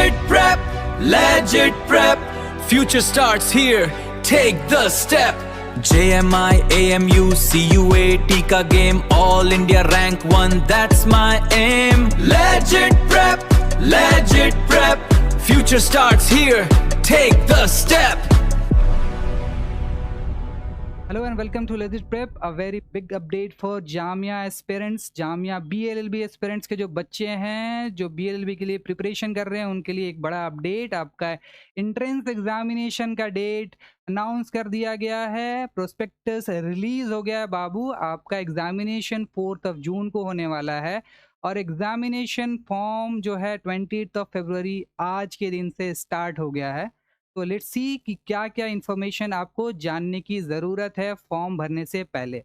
Legit prep, future starts here, take the step. JMI, AMU, CUAT का game, all India rank 1, that's my aim. Legit prep, future starts here, take the step. Hello and welcome to Legit Prep, a very big update for Jamia aspirants, Jamia BLLB aspirants के जो बच्चे हैं जो BLLB के लिए preparation कर रहे हैं उनके लिए एक बड़ा अपडेट। आपका एंट्रेंस एग्जामिनेशन का डेट अनाउंस कर दिया गया है, प्रोस्पेक्टस रिलीज हो गया है बाबू। आपका एग्जामिनेशन 4 जून को होने वाला है और एग्जामिनेशन फॉर्म जो है 20 फरवरी आज के दिन से स्टार्ट हो गया है। तो लेट्स सी कि क्या क्या इन्फॉर्मेशन आपको जानने की ज़रूरत है फॉर्म भरने से पहले।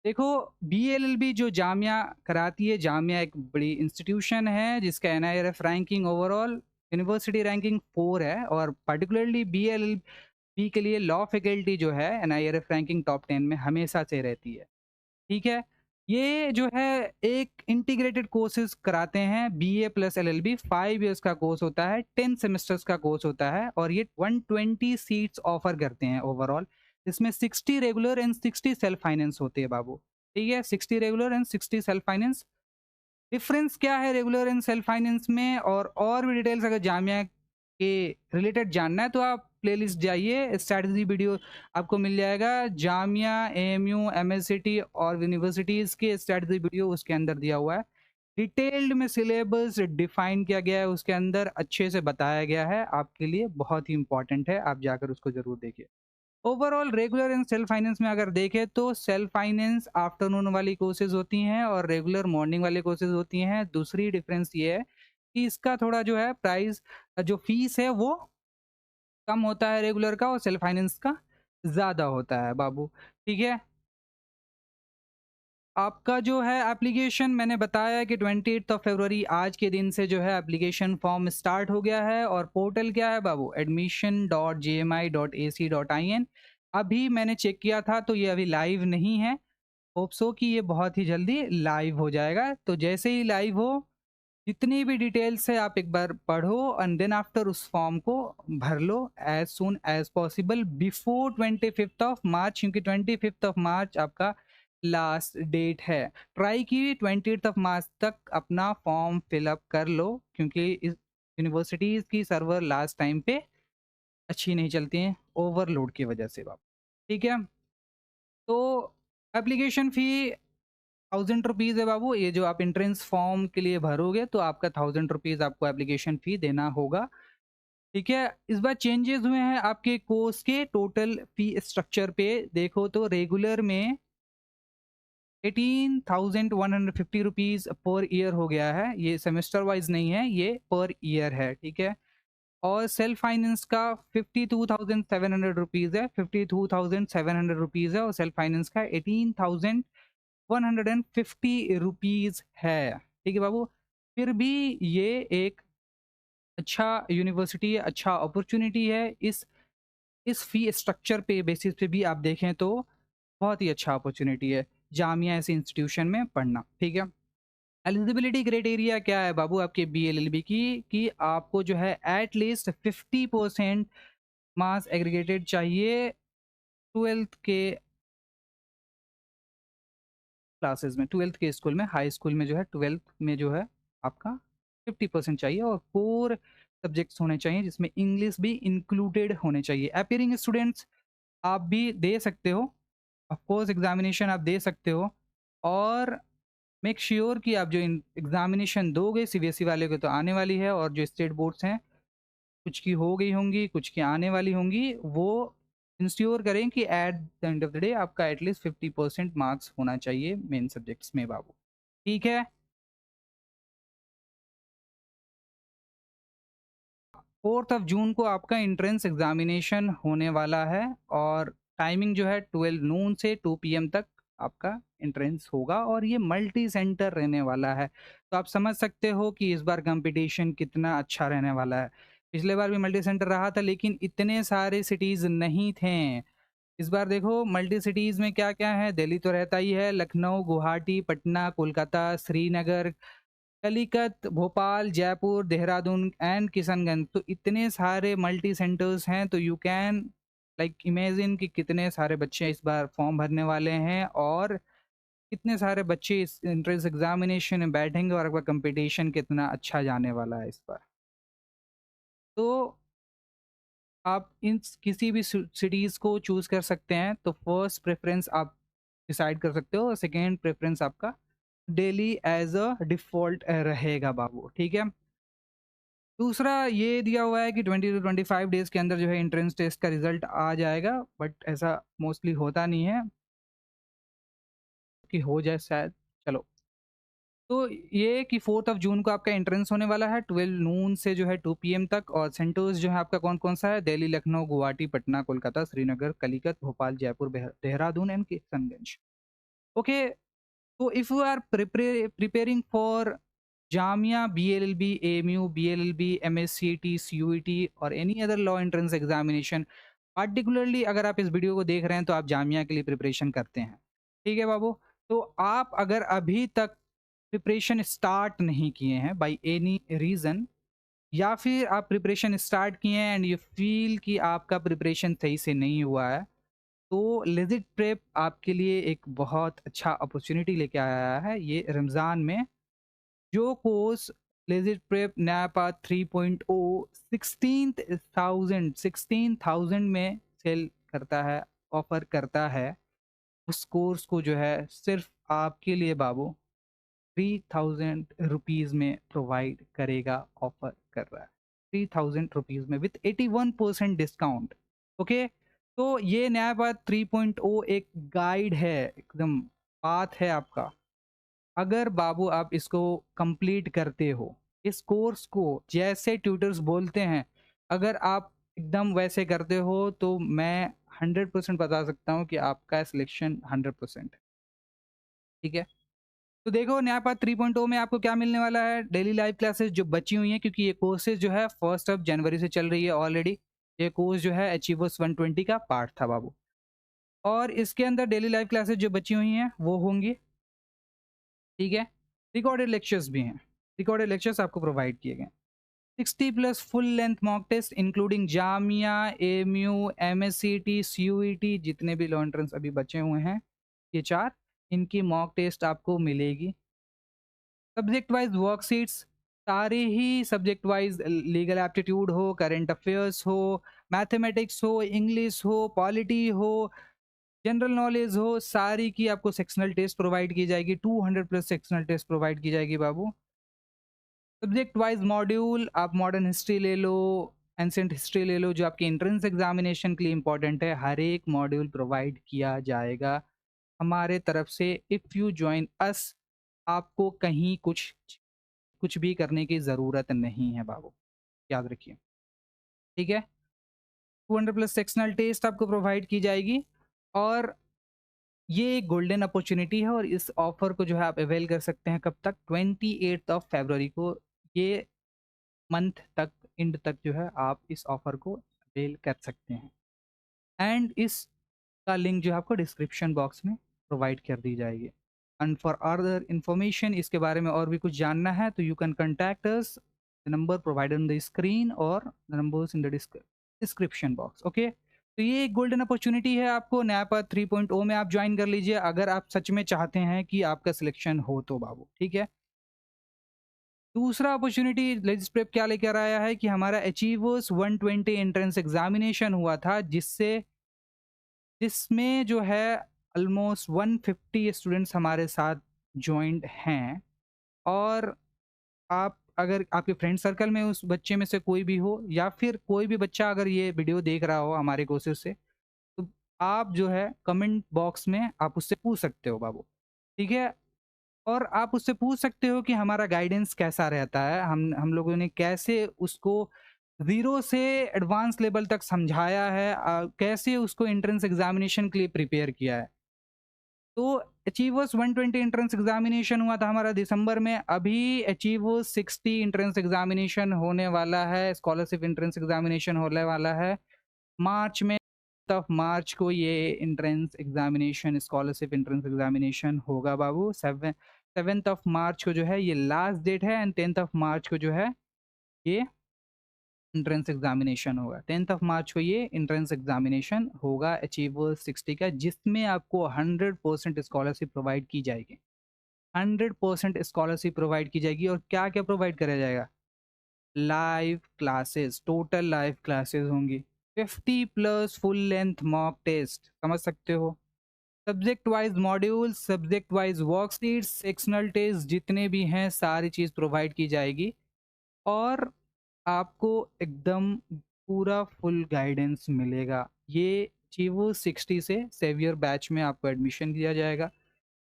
देखो, BLLB जो जामिया कराती है, जामिया एक बड़ी इंस्टीट्यूशन है जिसका NIRF ranking overall university ranking 4 है और पर्टिकुलरली BLLB के लिए लॉ फैकल्टी जो है NIRF रैंकिंग टॉप 10 में हमेशा से रहती है। ठीक है, ये जो है एक इंटीग्रेटेड कोर्सेज कराते हैं, BA प्लस LLB 5 ईयर्स का कोर्स होता है, 10 सेमेस्टर्स का कोर्स होता है और ये 120 सीट्स ऑफर करते हैं ओवरऑल। इसमें 60 रेगुलर एंड 60 सेल्फ फाइनेंस होते हैं बाबू। ठीक है, 60 regular and 60 self finance. Difference क्या है रेगुलर एंड सेल्फ फाइनेंस में, और भी डिटेल्स अगर जामिया के रिलेटेड जानना है तो आप प्लेलिस्ट जाइए, स्ट्रैटेजी वीडियो आपको मिल जाएगा। जामिया, AMU, MSCT और यूनिवर्सिटीज़ के स्ट्रैटेजी वीडियो उसके अंदर दिया हुआ है। डिटेल्ड में सिलेबस डिफाइन किया गया है, उसके अंदर अच्छे से बताया गया है, आपके लिए बहुत ही इंपॉर्टेंट है, आप जाकर उसको ज़रूर देखिए। Overall regular and self finance में अगर देखें तो सेल्फ फाइनेंस आफ्टरनून वाली कोर्सेज होती हैं और रेगुलर मॉर्निंग वाली कोर्सेज होती हैं। दूसरी डिफरेंस ये है कि इसका थोड़ा जो है प्राइस, जो फीस है वो कम होता है रेगुलर का और सेल्फ फाइनेंस का ज़्यादा होता है बाबू। ठीक है, आपका जो है एप्लीकेशन मैंने बताया कि 28 फरवरी आज के दिन से जो है एप्लीकेशन फॉर्म स्टार्ट हो गया है और पोर्टल क्या है बाबू, admission.jmi.ac.in। अभी मैंने चेक किया था तो ये अभी लाइव नहीं है, होप सो कि ये बहुत ही जल्दी लाइव हो जाएगा। तो जैसे ही लाइव हो, जितनी भी डिटेल्स है आप एक बार पढ़ो एंड देन आफ्टर उस फॉर्म को भर लो as soon as possible before 25 March, क्योंकि 25 मार्च आपका लास्ट डेट है। ट्राई की 20 मार्च तक अपना फॉर्म फिलअप कर लो, क्योंकि इस यूनिवर्सिटीज़ की सर्वर लास्ट टाइम पे अच्छी नहीं चलती हैं ओवरलोड की वजह से बाप। ठीक है, तो एप्लीकेशन फ़ी 1000 रुपीज़ है बाबू। ये जो आप एंट्रेंस फॉर्म के लिए भरोगे तो आपका 1000 रुपीज़ आपको एप्लीकेशन फ़ी देना होगा। ठीक है, इस बार चेंजेस हुए हैं आपके कोर्स के टोटल फ़ी स्ट्रक्चर पे। देखो तो रेगुलर में 18,150 रुपीज़ पर ईयर हो गया है, ये सेमेस्टर वाइज नहीं है, ये पर ईयर है। ठीक है, और सेल्फ फाइनेंस का 52,700 रुपीज़ है, 52,700 रुपीज़ है और सेल्फ फाइनेंस का 18,150 रुपीज़ है। ठीक है बाबू, फिर भी ये एक अच्छा यूनिवर्सिटी है, अच्छा अपॉर्चुनिटी है। इस फी स्ट्रक्चर पे बेसिस पे भी आप देखें तो बहुत ही अच्छा अपॉर्चुनिटी है जामिया ऐसे इंस्टीट्यूशन में पढ़ना। ठीक है, एलिजिबिलिटी क्राइटेरिया क्या है बाबू आपके BLLB की, कि आपको जो है एट लीस्ट 50% मार्क्स एग्रीगेटेड चाहिए 12th के क्लासेस में, 12th के स्कूल में, हाई स्कूल में जो है 12th में जो है आपका 50% चाहिए और 4 सब्जेक्ट्स होने चाहिए जिसमें इंग्लिश भी इंक्लूडेड होने चाहिए। अपीयरिंग स्टूडेंट्स आप भी दे सकते हो, ऑफ कोर्स एग्जामिनेशन आप दे सकते हो, और मेक श्योर कि आप जो एग्जामिनेशन दोगे CBSE वाले को तो आने वाली है, और जो स्टेट बोर्ड्स हैं कुछ की हो गई होंगी कुछ की आने वाली होंगी, वो इंश्योर करें कि at the end of the day आपका एटलीस्ट 50% मार्क्स होना चाहिए मेन सब्जेक्ट्स में बाबू। ठीक है, 4 जून को आपका एंट्रेंस एग्जामिनेशन होने वाला है और टाइमिंग जो है 12 नून से 2 PM तक आपका एंट्रेंस होगा और ये मल्टी सेंटर रहने वाला है। तो आप समझ सकते हो कि इस बार कंपटीशन कितना अच्छा रहने वाला है। पिछले बार भी मल्टी सेंटर रहा था लेकिन इतने सारे सिटीज़ नहीं थे। इस बार देखो मल्टी सिटीज़ में क्या क्या है, दिल्ली तो रहता ही है, लखनऊ, गुवाहाटी, पटना, कोलकाता, श्रीनगर, कलिकत, भोपाल, जयपुर, देहरादून एंड किशनगंज। तो इतने सारे मल्टी सेंटर्स हैं, तो यू कैन लाइक इमेजिन कि कितने सारे बच्चे इस बार फॉर्म भरने वाले हैं और कितने सारे बच्चे इस एंट्रेंस एग्जामिनेशन में बैठेंगे और आपका कंपटीशन कितना अच्छा जाने वाला है इस बार। तो आप इन किसी भी सिटीज़ को चूज़ कर सकते हैं। तो फर्स्ट प्रेफ़रेंस आप डिसाइड कर सकते हो और सेकंड प्रेफ़रेंस आपका दिल्ली एज़ अ डिफ़ॉल्ट रहेगा बाबू, ठीक है? दूसरा ये दिया हुआ है कि 20 टू 25 डेज़ के अंदर जो है एंट्रेंस टेस्ट का रिज़ल्ट आ जाएगा, बट ऐसा मोस्टली होता नहीं है कि हो जाए शायद। चलो, तो ये कि 4th ऑफ जून को आपका एंट्रेंस होने वाला है 12 नून से जो है 2 पीएम तक, और सेंटर्स जो है आपका कौन-कौन सा है? Delhi, Lucknow, Guwahati, Patna, Kolkata, Srinagar, Calicut, Bhopal, Jaipur, Dehradun and Kishanganj. Okay, so if you are preparing for Jamia, BLLB, AMU, BLLB, MSCT, CUET और any other law entrance examination, particularly अगर आप इस वीडियो को देख रहे हैं तो आप जामिया के लिए प्रिपरेशन करते हैं, ठीक है बाबू? तो आप अगर अभी तक प्रिपरेशन स्टार्ट नहीं किए हैं बाय एनी रीज़न, या फिर आप प्रिपरेशन स्टार्ट किए हैं एंड यू फील कि आपका प्रिपरेशन सही से नहीं हुआ है, तो लेजिट प्रेप आपके लिए एक बहुत अच्छा अपॉर्चुनिटी लेके आया है ये रमज़ान में। जो कोर्स लेजिट प्रेप नैपा 3.0 16,000 में सेल करता है, ऑफर करता है, उस कोर्स को जो है सिर्फ आपके लिए बाबू 3,000 रुपीज़ में प्रोवाइड करेगा, ऑफर कर रहा है 3,000 रुपीज़ में विथ 81% डिस्काउंट। ओके, तो ये नया बात 3.0 एक गाइड है, एकदम पाथ है आपका। अगर बाबू आप इसको कंप्लीट करते हो, इस कोर्स को जैसे ट्यूटर्स बोलते हैं, अगर आप एकदम वैसे करते हो, तो मैं 100% बता सकता हूँ कि आपका सिलेक्शन 100%, ठीक है? तो देखो नया पाथ 3.0 में आपको क्या मिलने वाला है? डेली लाइव क्लासेस जो बची हुई हैं, क्योंकि ये कोर्सेज जो है 1st ऑफ जनवरी से चल रही है ऑलरेडी। ये कोर्स जो है अचीवर्स 120 का पार्ट था बाबू, और इसके अंदर डेली लाइव क्लासेस जो बची हुई हैं वो होंगी, ठीक है? रिकॉर्डेड लेक्चर्स भी हैं, रिकॉर्डेड लेक्चर्स आपको प्रोवाइड किए गए। 60 plus full length mock test including Jamia, AMU, MSCT, CUET, जितने भी लॉ एंट्रेंस अभी बचे हुए हैं ये 4, इनकी मॉक टेस्ट आपको मिलेगी। सब्जेक्ट वाइज वर्कशीट्स, सारे ही सब्जेक्ट वाइज, लीगल एप्टीट्यूड हो, करंट अफेयर्स हो, मैथमेटिक्स हो, इंग्लिश हो, पॉलिटी हो, जनरल नॉलेज हो, सारी की आपको सेक्शनल टेस्ट प्रोवाइड की जाएगी। 200 प्लस सेक्शनल टेस्ट प्रोवाइड की जाएगी बाबू। सब्जेक्ट वाइज मॉड्यूल, आप मॉडर्न हिस्ट्री ले लो, एंसेंट हिस्ट्री ले लो, जो आपके एंट्रेंस एग्जामिनेशन के लिए इंपॉर्टेंट है, हर एक मॉड्यूल प्रोवाइड किया जाएगा हमारे तरफ से। इफ़ यू ज्वाइन अस, आपको कहीं कुछ भी करने की ज़रूरत नहीं है बाबू, याद रखिए, ठीक है? 200 प्लस सेक्शनल टेस्ट आपको प्रोवाइड की जाएगी, और ये एक गोल्डन अपॉर्चुनिटी है, और इस ऑफ़र को जो है आप अवेल कर सकते हैं कब तक? 28 ऑफ फरवरी को। ये मंथ तक, एंड तक जो है आप इस ऑफ़र को अवेल कर सकते हैं, एंड इसका लिंक जो है आपको डिस्क्रिप्शन बॉक्स में प्रोवाइड कर दी जाएगी। एंड फॉर अदर इन्फॉर्मेशन, इसके बारे में और भी कुछ जानना है तो you can contact us, the number provided on the screen और the numbers in the description box. Okay, तो ये एक गोल्डन अपॉर्चुनिटी है आपको, नैपा 3.0 में आप ज्वाइन कर लीजिए अगर आप सच में चाहते हैं कि आपका सिलेक्शन हो तो बाबू, ठीक है? दूसरा अपॉर्चुनिटी लेट्स प्रेप क्या लेकर आया है कि हमारा अचीवर्स 120 एंट्रेंस एग्जामिनेशन हुआ था, जिसमें जो है ऑलमोस्ट 150 स्टूडेंट्स हमारे साथ जॉइंड हैं। और आप अगर आपके फ्रेंड सर्कल में उस बच्चे में से कोई भी हो, या फिर कोई भी बच्चा अगर ये वीडियो देख रहा हो हमारे कोर्सेज से, तो आप जो है कमेंट बॉक्स में आप उससे पूछ सकते हो बाबू, ठीक है? और आप उससे पूछ सकते हो कि हमारा गाइडेंस कैसा रहता है, हम लोगों ने कैसे उसको ज़ीरो से एडवांस लेवल तक समझाया है, कैसे उसको एंट्रेंस एग्जामिनेशन के लिए प्रिपेयर किया है। तो अचीवर्स 120 एंट्रेंस एग्जामिनेशन हुआ था हमारा दिसंबर में, अभी अचीवर्स 60 एंट्रेंस एग्जामिनेशन होने वाला है, स्कॉलरशिप एंट्रेंस एग्जामिनेशन होने वाला है मार्च में। ऑफ मार्च को ये entrance examination, scholarship entrance examination होगा बाबू। 7th ऑफ मार्च को जो है ये लास्ट डेट है, एंड 10th ऑफ मार्च को जो है ये एंट्रेंस एग्जामिनेशन होगा। 10th ऑफ मार्च को ये एंट्रेंस एग्जामिनेशन होगा अचीवर्स 60 का, जिसमें आपको 100% स्कॉलरशिप प्रोवाइड की जाएगी। 100% स्कॉलरशिप प्रोवाइड की जाएगी। और क्या क्या प्रोवाइड करा जाएगा? Live classes, total live classes होंगी, 50+ फुल लेंथ मॉक टेस्ट, समझ सकते हो, subject wise module, subject wise worksheet, sectional test जितने भी हैं सारी चीज़ प्रोवाइड की जाएगी। और आपको एकदम पूरा फुल गाइडेंस मिलेगा। ये चीवो 60 से सेवियर बैच में आपको एडमिशन दिया जाएगा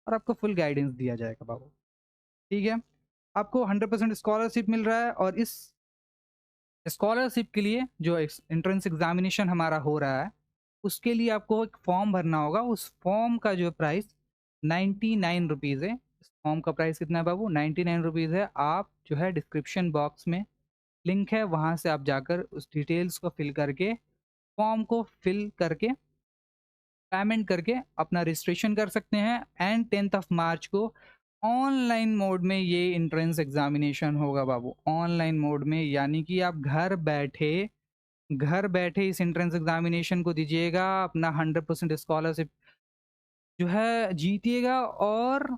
और आपको फुल गाइडेंस दिया जाएगा बाबू, ठीक है। आपको 100% स्कॉलरशिप मिल रहा है, और इस स्कॉलरशिप के लिए जो एंट्रेंस एग्जामिनेशन हमारा हो रहा है उसके लिए आपको एक फॉर्म भरना होगा। उस फॉर्म का जो प्राइस 99 रुपीज़ है। इस फॉर्म का प्राइस कितना है बाबू? 99 रुपीज़ है। आप जो है डिस्क्रिप्शन बॉक्स में लिंक है, वहाँ से आप जाकर उस डिटेल्स को फिल करके, फॉर्म को फिल करके, पेमेंट करके अपना रजिस्ट्रेशन कर सकते हैं। एंड 10th ऑफ मार्च को ऑनलाइन मोड में ये एंट्रेंस एग्जामिनेशन होगा बाबू, ऑनलाइन मोड में, यानी कि आप घर बैठे इस एंट्रेंस एग्जामिनेशन को दीजिएगा, अपना 100% स्कॉलरशिप जो है जीतिएगा, और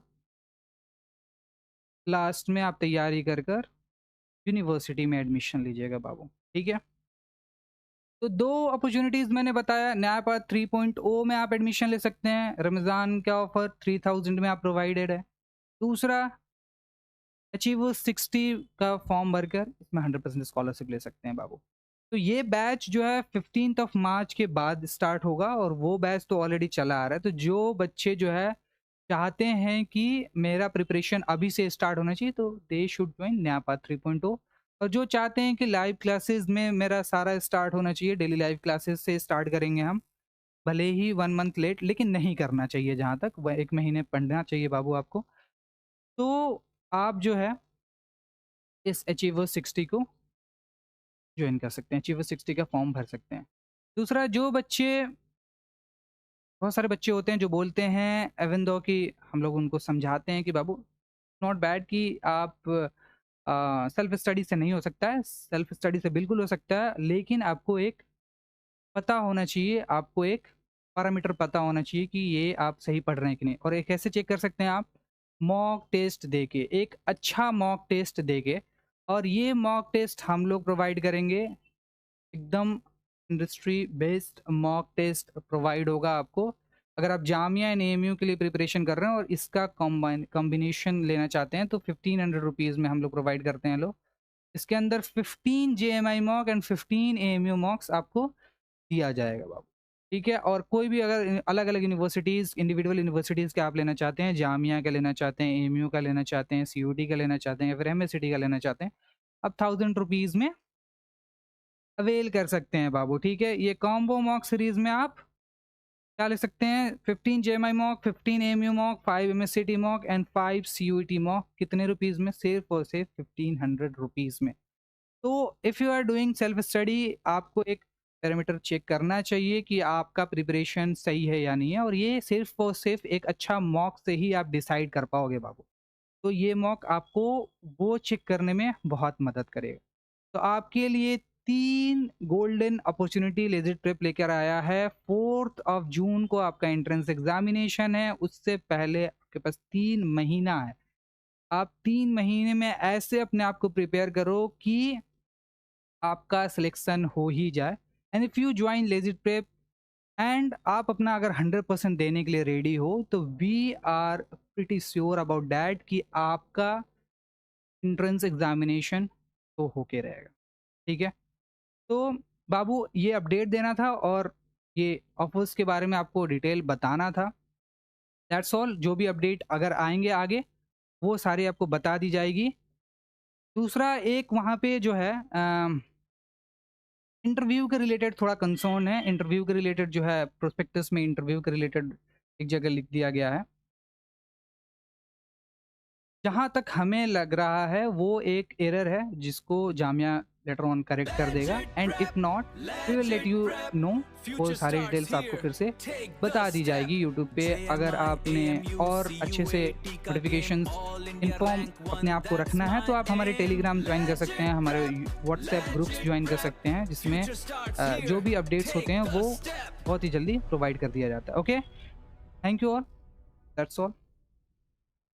लास्ट में आप तैयारी कर कर यूनिवर्सिटी में एडमिशन लीजिएगा बाबू, ठीक है। तो 2 अपॉर्चुनिटीज़ मैंने बताया। न्यायपाठ 3.0 में आप एडमिशन ले सकते हैं, रमज़ान का ऑफर 3000 में आप प्रोवाइडेड है। दूसरा, अचीवर्स 60 का फॉर्म भरकर इसमें 100% स्कॉलरशिप ले सकते हैं बाबू। तो ये बैच जो है 15th ऑफ मार्च के बाद स्टार्ट होगा, और वो बैच तो ऑलरेडी चला आ रहा है। तो जो बच्चे जो है चाहते हैं कि मेरा प्रिपरेशन अभी से स्टार्ट होना चाहिए, तो दे शुड ज्वाइन न्यायपाठ 3.0। और जो चाहते हैं कि लाइव क्लासेस में मेरा सारा स्टार्ट होना चाहिए, डेली लाइव क्लासेस से स्टार्ट करेंगे हम, भले ही 1 मंथ लेट, लेकिन नहीं करना चाहिए, जहाँ तक वह 1 महीने पढ़ना चाहिए बाबू आपको। तो आप जो है इस अचीवर 60 को ज्वाइन कर सकते हैं, अचीवर 60 का फॉर्म भर सकते हैं। दूसरा, जो बच्चे, बहुत सारे बच्चे होते हैं जो बोलते हैं, इवन दो कि हम लोग उनको समझाते हैं कि बाबू नॉट बैड कि आप सेल्फ स्टडी से नहीं हो सकता है, सेल्फ स्टडी से बिल्कुल हो सकता है, लेकिन आपको एक पता होना चाहिए, आपको एक पैरामीटर पता होना चाहिए कि ये आप सही पढ़ रहे हैं कि नहीं। और एक कैसे चेक कर सकते हैं आप? मॉक टेस्ट देके, एक अच्छा मॉक टेस्ट देके। और ये मॉक टेस्ट हम लोग प्रोवाइड करेंगे, एकदम industry based mock test provide होगा आपको। अगर आप जामिया एंड एएमयू के लिए प्रिपरेशन कर रहे हैं और इसका कॉम्बिनेशन लेना चाहते हैं, तो 1500 रुपीज़ में हम लोग प्रोवाइड करते हैं लोग। इसके अंदर 15 जेएमआई मॉक एंड 15 एएमयू मॉक्स आपको दिया जाएगा बाबू, ठीक है। और कोई भी अगर अलग अलग यूनिवर्सिटीज़, इंडिविजुअल यूनिवर्सिटीज़ के आप लेना चाहते हैं, जामिया का लेना चाहते हैं, एएमयू का लेना चाहते हैं, सीयूटी का लेना चाहते हैं, या फिर एमएससीटी का लेना चाहते हैं, आप 1000 रुपीज़ में अवेल कर सकते हैं बाबू, ठीक है। ये कॉम्बो मॉक सीरीज में आप क्या ले सकते हैं? 15 JMI mock, 15 AMU mock, 5 MSCT mock and 5 CUET mock. कितने रुपीज़ में? सिर्फ और सिर्फ 1500 रुपीज़ में। तो if you are doing self study, आपको एक पैरामीटर चेक करना चाहिए कि आपका प्रिपरेशन सही है या नहीं है, और ये सिर्फ और सिर्फ एक अच्छा मॉक से ही आप डिसाइड कर पाओगे बाबू। तो ये मॉक आपको वो चेक करने में बहुत मदद करेगा। तो आपके लिए 3 गोल्डन अपॉर्चुनिटी लेज़र ट्रिप लेकर आया है। 4th ऑफ जून को आपका एंट्रेंस एग्जामिनेशन है, उससे पहले आपके पास 3 महीना है। आप 3 महीने में ऐसे अपने आप को प्रिपेयर करो कि आपका सिलेक्शन हो ही जाए। And if you join leisure trip and आप अपना अगर 100% देने के लिए रेडी हो, तो we are pretty sure about that कि आपका एंट्रेंस एग्जामिनेशन तो होके रहेगा, ठीक है। तो बाबू ये अपडेट देना था, और ये ऑफर्स के बारे में आपको डिटेल बताना था। That's all. जो भी अपडेट अगर आएंगे आगे, वो सारी आपको बता दी जाएगी। दूसरा, एक वहाँ पे जो है इंटरव्यू के रिलेटेड थोड़ा कंसर्न है। इंटरव्यू के रिलेटेड जो है प्रोस्पेक्टस में इंटरव्यू के रिलेटेड एक जगह लिख दिया गया है। जहाँ तक हमें लग रहा है वो एक एरर है जिसको जामिया लेटर ऑन करेक्ट कर देगा, and if not we will let you know, वो सारी डिटेल्स आपको फिर से बता दी जाएगी यूट्यूब पे। अगर आपने और अच्छे से नोटिफिकेशंस इन्फॉर्म अपने आप को रखना है तो आप हमारे टेलीग्राम ज्वाइन कर सकते हैं, हमारे व्हाट्सएप ग्रुप्स ज्वाइन कर सकते हैं, जिसमें जो भी अपडेट्स होते हैं वो बहुत ही जल्दी प्रोवाइड कर दिया जाता है। Okay, thank you all, that's all.